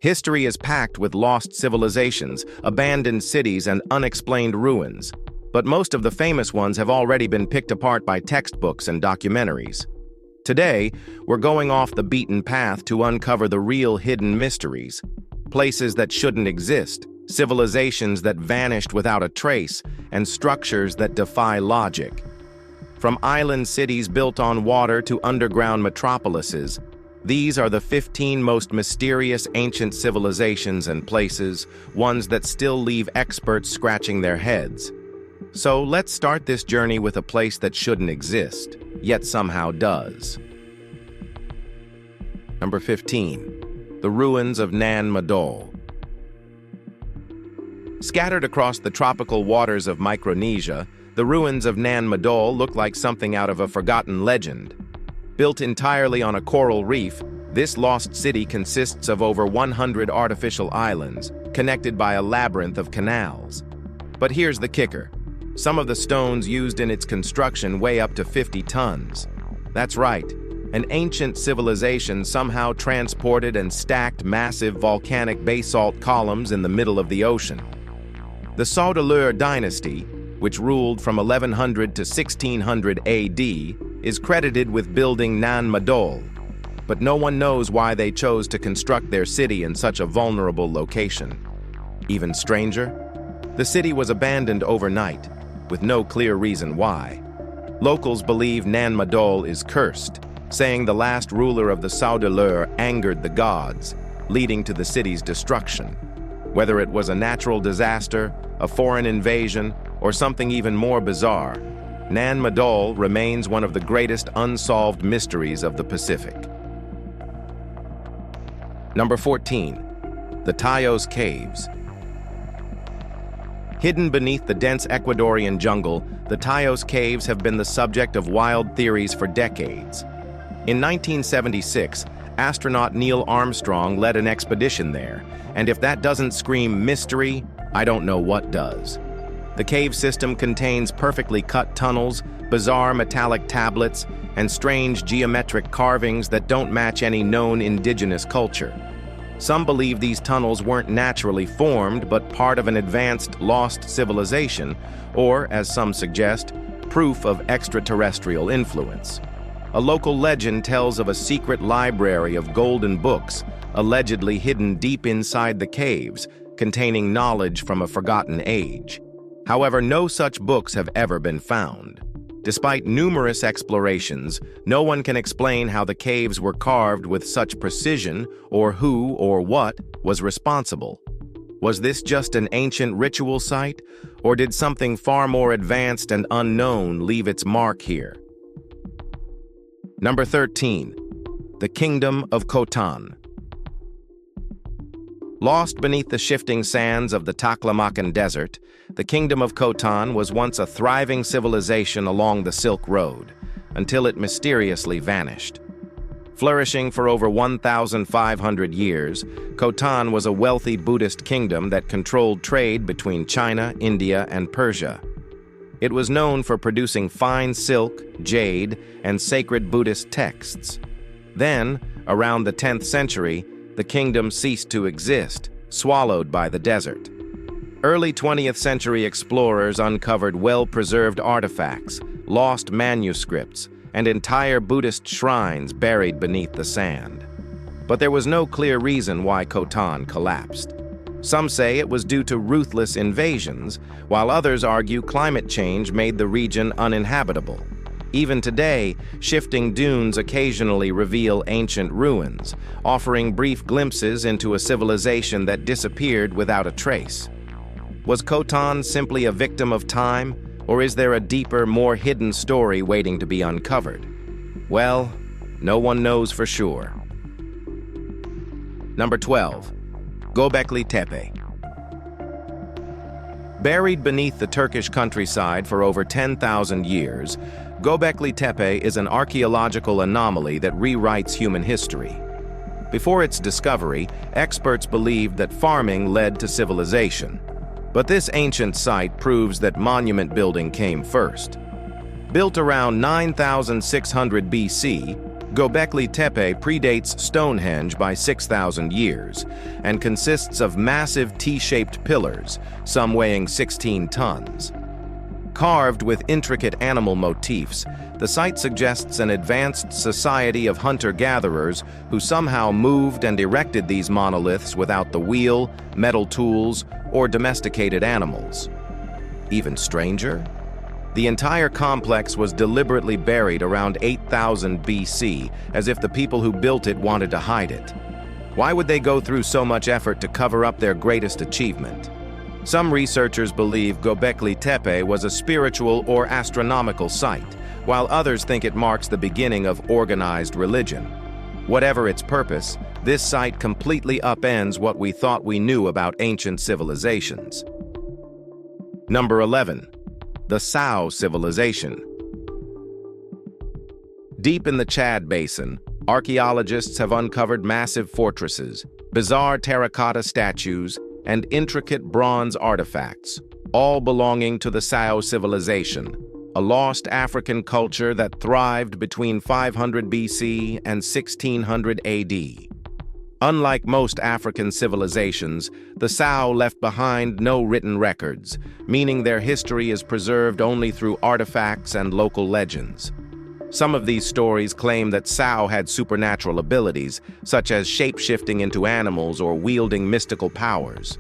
History is packed with lost civilizations, abandoned cities, and unexplained ruins. But most of the famous ones have already been picked apart by textbooks and documentaries. Today, we're going off the beaten path to uncover the real hidden mysteries. Places that shouldn't exist, civilizations that vanished without a trace, and structures that defy logic. From island cities built on water to underground metropolises, these are the 15 most mysterious ancient civilizations and places, ones that still leave experts scratching their heads. So let's start this journey with a place that shouldn't exist, yet somehow does. Number 15. The ruins of Nan Madol. Scattered across the tropical waters of Micronesia, the ruins of Nan Madol look like something out of a forgotten legend. Built entirely on a coral reef, this lost city consists of over 100 artificial islands, connected by a labyrinth of canals. But here's the kicker. Some of the stones used in its construction weigh up to 50 tons. That's right, an ancient civilization somehow transported and stacked massive volcanic basalt columns in the middle of the ocean. The Saudeleur dynasty, which ruled from 1100 to 1600 AD, is credited with building Nan Madol, but no one knows why they chose to construct their city in such a vulnerable location. Even stranger, the city was abandoned overnight, with no clear reason why. Locals believe Nan Madol is cursed, saying the last ruler of the Saudeleur angered the gods, leading to the city's destruction. Whether it was a natural disaster, a foreign invasion, or something even more bizarre, Nan Madol remains one of the greatest unsolved mysteries of the Pacific. Number 14. The Taios Caves. Hidden beneath the dense Ecuadorian jungle, the Taios Caves have been the subject of wild theories for decades. In 1976, astronaut Neil Armstrong led an expedition there, and if that doesn't scream mystery, I don't know what does. The cave system contains perfectly cut tunnels, bizarre metallic tablets, and strange geometric carvings that don't match any known indigenous culture. Some believe these tunnels weren't naturally formed, but part of an advanced lost civilization, or, as some suggest, proof of extraterrestrial influence. A local legend tells of a secret library of golden books, allegedly hidden deep inside the caves, containing knowledge from a forgotten age. However, no such books have ever been found. Despite numerous explorations, no one can explain how the caves were carved with such precision or who or what was responsible. Was this just an ancient ritual site, or did something far more advanced and unknown leave its mark here? Number 13. The Kingdom of Khotan. Lost beneath the shifting sands of the Taklamakan Desert, the Kingdom of Khotan was once a thriving civilization along the Silk Road, until it mysteriously vanished. Flourishing for over 1,500 years, Khotan was a wealthy Buddhist kingdom that controlled trade between China, India, and Persia. It was known for producing fine silk, jade, and sacred Buddhist texts. Then, around the 10th century, the kingdom ceased to exist, swallowed by the desert. Early 20th century explorers uncovered well-preserved artifacts, lost manuscripts, and entire Buddhist shrines buried beneath the sand. But there was no clear reason why Khotan collapsed. Some say it was due to ruthless invasions, while others argue climate change made the region uninhabitable. Even today, shifting dunes occasionally reveal ancient ruins, offering brief glimpses into a civilization that disappeared without a trace. Was Khotan simply a victim of time, or is there a deeper, more hidden story waiting to be uncovered? Well, no one knows for sure. Number 12. Gobekli Tepe. Buried beneath the Turkish countryside for over 10,000 years, Gobekli Tepe is an archaeological anomaly that rewrites human history. Before its discovery, experts believed that farming led to civilization. But this ancient site proves that monument building came first. Built around 9,600 BC, Gobekli Tepe predates Stonehenge by 6,000 years and consists of massive T-shaped pillars, some weighing 16 tons. Carved with intricate animal motifs, the site suggests an advanced society of hunter-gatherers who somehow moved and erected these monoliths without the wheel, metal tools, or domesticated animals. Even stranger? The entire complex was deliberately buried around 8000 BC, as if the people who built it wanted to hide it. Why would they go through so much effort to cover up their greatest achievement? Some researchers believe Gobekli Tepe was a spiritual or astronomical site, while others think it marks the beginning of organized religion. Whatever its purpose, this site completely upends what we thought we knew about ancient civilizations. Number 11. The Sao Civilization. Deep in the Chad Basin, archaeologists have uncovered massive fortresses, bizarre terracotta statues, and intricate bronze artifacts, all belonging to the Sao Civilization, a lost African culture that thrived between 500 BC and 1600 AD. Unlike most African civilizations, the Sao left behind no written records, meaning their history is preserved only through artifacts and local legends. Some of these stories claim that Sao had supernatural abilities, such as shape-shifting into animals or wielding mystical powers.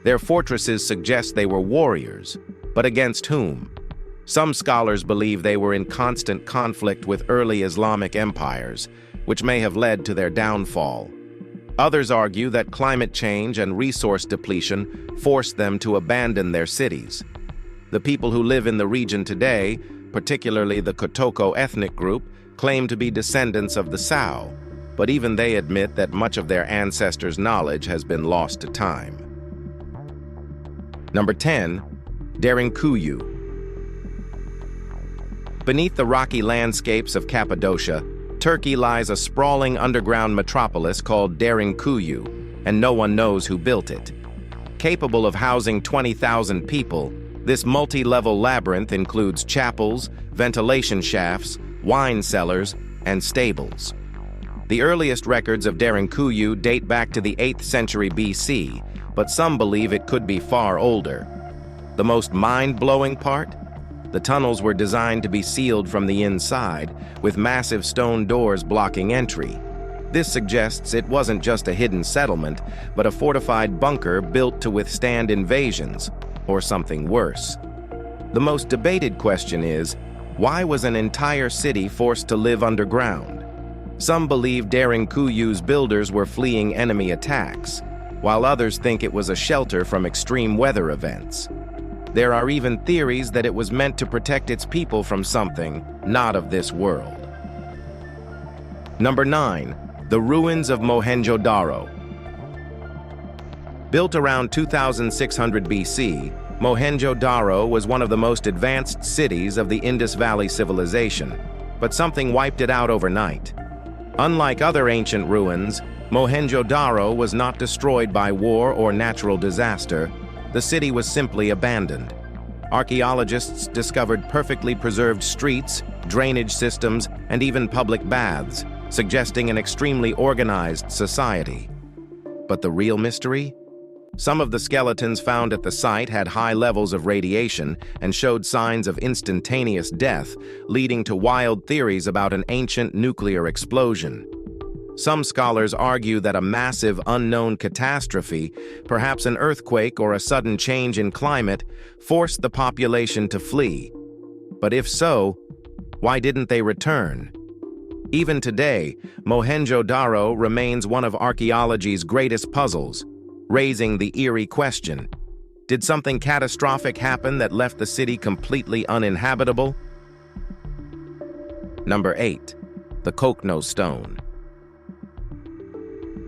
Their fortresses suggest they were warriors, but against whom? Some scholars believe they were in constant conflict with early Islamic empires, which may have led to their downfall. Others argue that climate change and resource depletion forced them to abandon their cities. The people who live in the region today, particularly the Cochno ethnic group, claim to be descendants of the Sao, but even they admit that much of their ancestors' knowledge has been lost to time. Number 10. Derinkuyu. Beneath the rocky landscapes of Cappadocia, Turkey lies a sprawling underground metropolis called Derinkuyu, and no one knows who built it. Capable of housing 20,000 people, this multi-level labyrinth includes chapels, ventilation shafts, wine cellars, and stables. The earliest records of Derinkuyu date back to the 8th century BC, but some believe it could be far older. The most mind-blowing part? The tunnels were designed to be sealed from the inside, with massive stone doors blocking entry. This suggests it wasn't just a hidden settlement, but a fortified bunker built to withstand invasions, or something worse. The most debated question is, why was an entire city forced to live underground? Some believe Derinkuyu's builders were fleeing enemy attacks, while others think it was a shelter from extreme weather events. There are even theories that it was meant to protect its people from something not of this world. Number 9. The ruins of Mohenjo-daro. Built around 2600 BC, Mohenjo-daro was one of the most advanced cities of the Indus Valley Civilization, but something wiped it out overnight. Unlike other ancient ruins, Mohenjo-daro was not destroyed by war or natural disaster. The city was simply abandoned. Archaeologists discovered perfectly preserved streets, drainage systems, and even public baths, suggesting an extremely organized society. But the real mystery? Some of the skeletons found at the site had high levels of radiation and showed signs of instantaneous death, leading to wild theories about an ancient nuclear explosion. Some scholars argue that a massive unknown catastrophe, perhaps an earthquake or a sudden change in climate, forced the population to flee. But if so, why didn't they return? Even today, Mohenjo-daro remains one of archaeology's greatest puzzles, raising the eerie question: did something catastrophic happen that left the city completely uninhabitable? Number 8. The Cochno Stone.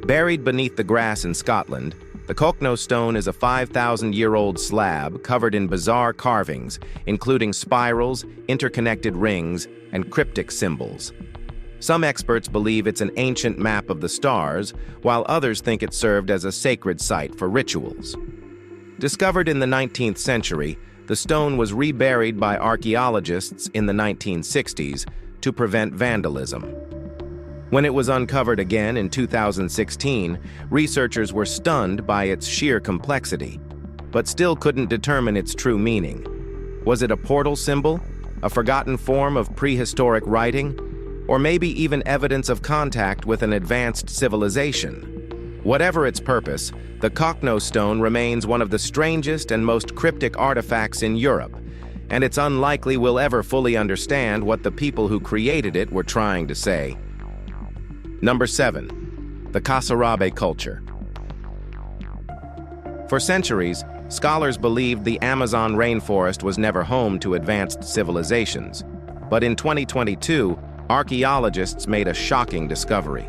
Buried beneath the grass in Scotland, the Cochno stone is a 5,000-year-old slab covered in bizarre carvings, including spirals, interconnected rings, and cryptic symbols. Some experts believe it's an ancient map of the stars, while others think it served as a sacred site for rituals. Discovered in the 19th century, the stone was reburied by archaeologists in the 1960s to prevent vandalism. When it was uncovered again in 2016, researchers were stunned by its sheer complexity, but still couldn't determine its true meaning. Was it a portal symbol, a forgotten form of prehistoric writing, or maybe even evidence of contact with an advanced civilization? Whatever its purpose, the Cochno stone remains one of the strangest and most cryptic artifacts in Europe, and it's unlikely we'll ever fully understand what the people who created it were trying to say. Number 7. The Casar culture. For centuries, scholars believed the Amazon rainforest was never home to advanced civilizations. But in 2022, archaeologists made a shocking discovery.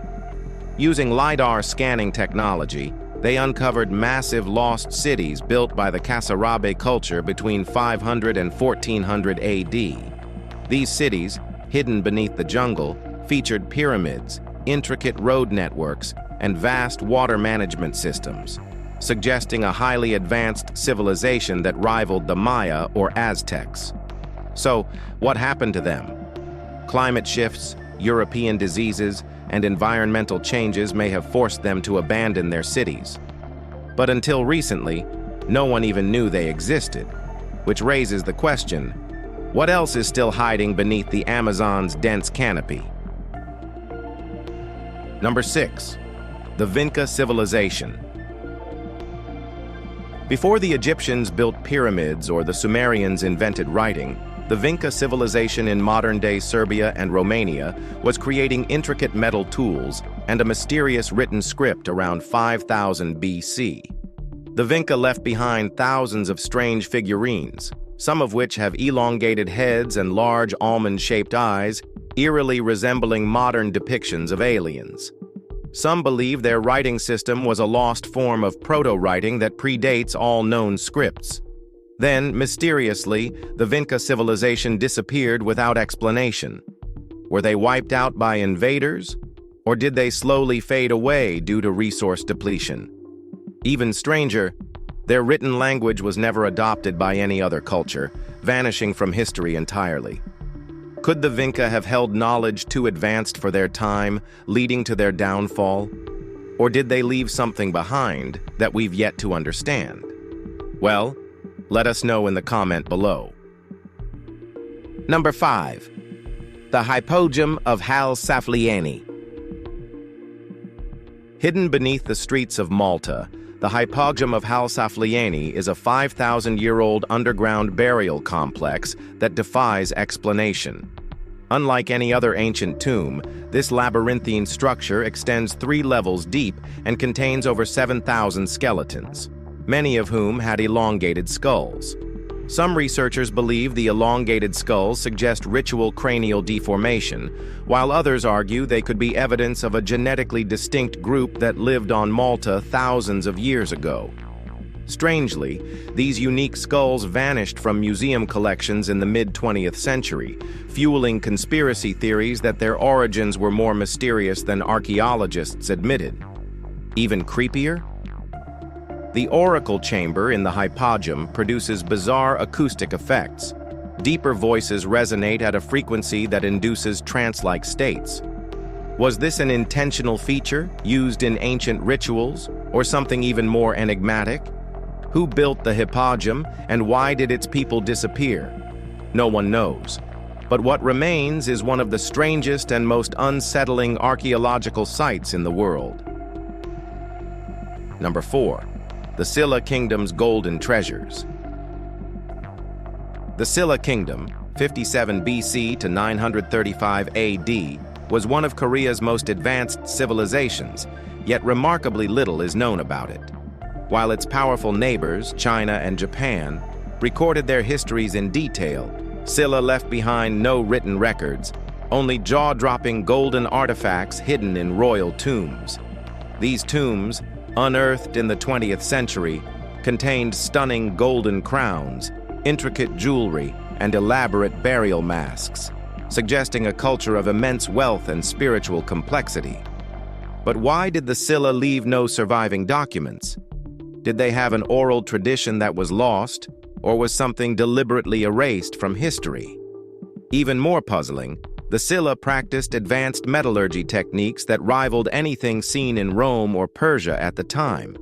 Using LiDAR scanning technology, they uncovered massive lost cities built by the Casar culture between 500 and 1400 AD. These cities, hidden beneath the jungle, featured pyramids, intricate road networks, and vast water management systems, suggesting a highly advanced civilization that rivaled the Maya or Aztecs. So, what happened to them? Climate shifts, European diseases, and environmental changes may have forced them to abandon their cities. But until recently, no one even knew they existed, which raises the question, what else is still hiding beneath the Amazon's dense canopy? Number 6. The Vinca civilization. Before the Egyptians built pyramids or the Sumerians invented writing, the Vinca civilization in modern-day Serbia and Romania was creating intricate metal tools and a mysterious written script around 5000 BC. The Vinca left behind thousands of strange figurines, some of which have elongated heads and large almond-shaped eyes, eerily resembling modern depictions of aliens. Some believe their writing system was a lost form of proto-writing that predates all known scripts. Then, mysteriously, the Vinca civilization disappeared without explanation. Were they wiped out by invaders, or did they slowly fade away due to resource depletion? Even stranger, their written language was never adopted by any other culture, vanishing from history entirely. Could the Vinca have held knowledge too advanced for their time, leading to their downfall? Or did they leave something behind that we've yet to understand? Well, let us know in the comment below. Number 5. The Hypogeum of Hal Saflieni. Hidden beneath the streets of Malta, the Hypogeum of Hal Saflieni is a 5,000-year-old underground burial complex that defies explanation. Unlike any other ancient tomb, this labyrinthine structure extends 3 levels deep and contains over 7,000 skeletons, many of whom had elongated skulls. Some researchers believe the elongated skulls suggest ritual cranial deformation, while others argue they could be evidence of a genetically distinct group that lived on Malta thousands of years ago. Strangely, these unique skulls vanished from museum collections in the mid-20th century, fueling conspiracy theories that their origins were more mysterious than archaeologists admitted. Even creepier? The oracle chamber in the Hypogeum produces bizarre acoustic effects. Deeper voices resonate at a frequency that induces trance-like states. Was this an intentional feature used in ancient rituals, or something even more enigmatic? Who built the Hypogeum, and why did its people disappear? No one knows. But what remains is one of the strangest and most unsettling archaeological sites in the world. Number 4. The Silla Kingdom's golden treasures. The Silla Kingdom, 57 BC to 935 AD, was one of Korea's most advanced civilizations, yet remarkably little is known about it. While its powerful neighbors, China and Japan, recorded their histories in detail, Silla left behind no written records, only jaw-dropping golden artifacts hidden in royal tombs. These tombs, unearthed in the 20th century, contained stunning golden crowns, intricate jewelry, and elaborate burial masks, suggesting a culture of immense wealth and spiritual complexity. But why did the Silla leave no surviving documents? Did they have an oral tradition that was lost, or was something deliberately erased from history? Even more puzzling, The Silla practiced advanced metallurgy techniques that rivaled anything seen in Rome or Persia at the time.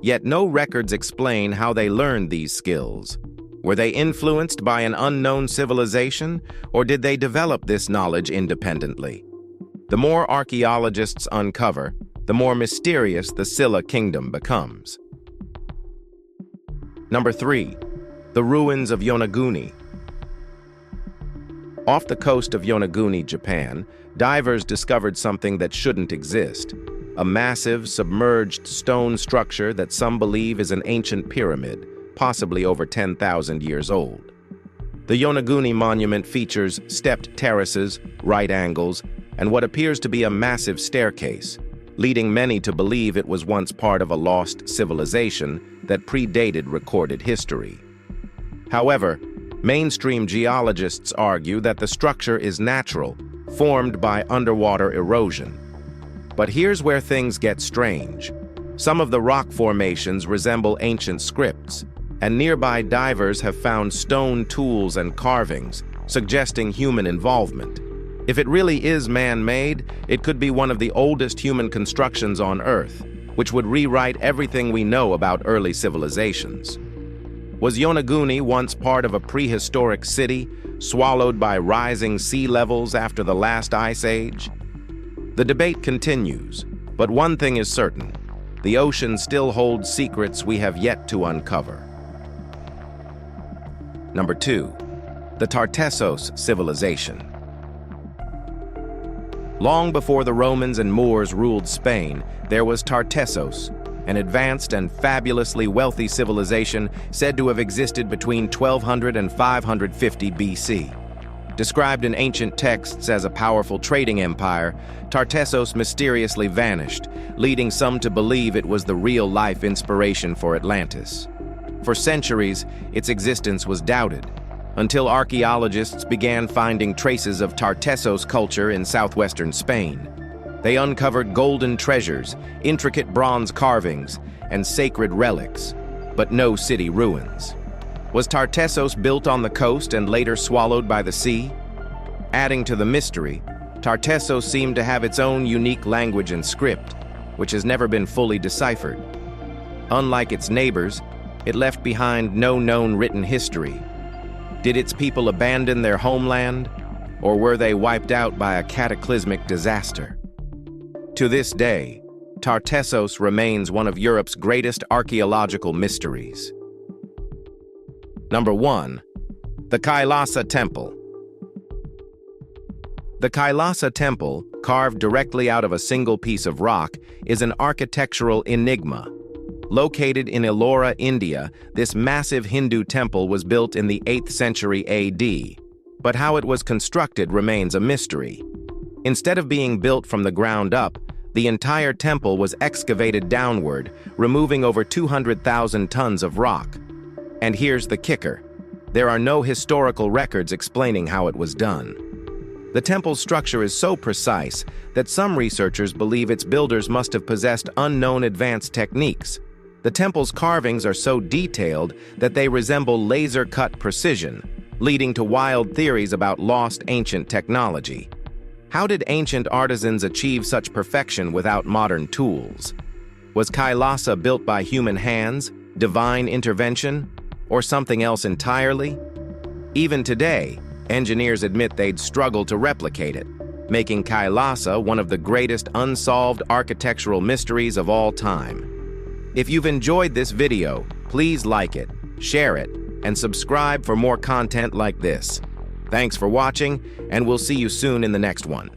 Yet no records explain how they learned these skills. Were they influenced by an unknown civilization, or did they develop this knowledge independently? The more archaeologists uncover, the more mysterious the Silla Kingdom becomes. Number 3. The ruins of Yonaguni. Off the coast of Yonaguni, Japan, divers discovered something that shouldn't exist. A massive, submerged stone structure that some believe is an ancient pyramid, possibly over 10,000 years old. The Yonaguni monument features stepped terraces, right angles, and what appears to be a massive staircase, leading many to believe it was once part of a lost civilization that predated recorded history. However, mainstream geologists argue that the structure is natural, formed by underwater erosion. But here's where things get strange. Some of the rock formations resemble ancient scripts, and nearby divers have found stone tools and carvings, suggesting human involvement. If it really is man-made, it could be one of the oldest human constructions on Earth, which would rewrite everything we know about early civilizations. Was Yonaguni once part of a prehistoric city, swallowed by rising sea levels after the last ice age? The debate continues, but one thing is certain: the ocean still holds secrets we have yet to uncover. Number 2. The Tartessos civilization. Long before the Romans and Moors ruled Spain, there was Tartessos, an advanced and fabulously wealthy civilization said to have existed between 1200 and 550 BC. Described in ancient texts as a powerful trading empire, Tartessos mysteriously vanished, leading some to believe it was the real-life inspiration for Atlantis. For centuries, its existence was doubted, until archaeologists began finding traces of Tartessos culture in southwestern Spain. They uncovered golden treasures, intricate bronze carvings, and sacred relics, but no city ruins. Was Tartessos built on the coast and later swallowed by the sea? Adding to the mystery, Tartessos seemed to have its own unique language and script, which has never been fully deciphered. Unlike its neighbors, it left behind no known written history. Did its people abandon their homeland, or were they wiped out by a cataclysmic disaster? To this day, Tartessos remains one of Europe's greatest archaeological mysteries. Number 1. The Kailasa Temple. The Kailasa Temple, carved directly out of a single piece of rock, is an architectural enigma. Located in Ellora, India, this massive Hindu temple was built in the 8th century AD, but how it was constructed remains a mystery. Instead of being built from the ground up, the entire temple was excavated downward, removing over 200,000 tons of rock. And here's the kicker: there are no historical records explaining how it was done. The temple's structure is so precise that some researchers believe its builders must have possessed unknown advanced techniques. The temple's carvings are so detailed that they resemble laser-cut precision, leading to wild theories about lost ancient technology. How did ancient artisans achieve such perfection without modern tools? Was Kailasa built by human hands, divine intervention, or something else entirely? Even today, engineers admit they'd struggle to replicate it, making Kailasa one of the greatest unsolved architectural mysteries of all time. If you've enjoyed this video, please like it, share it, and subscribe for more content like this. Thanks for watching, and we'll see you soon in the next one.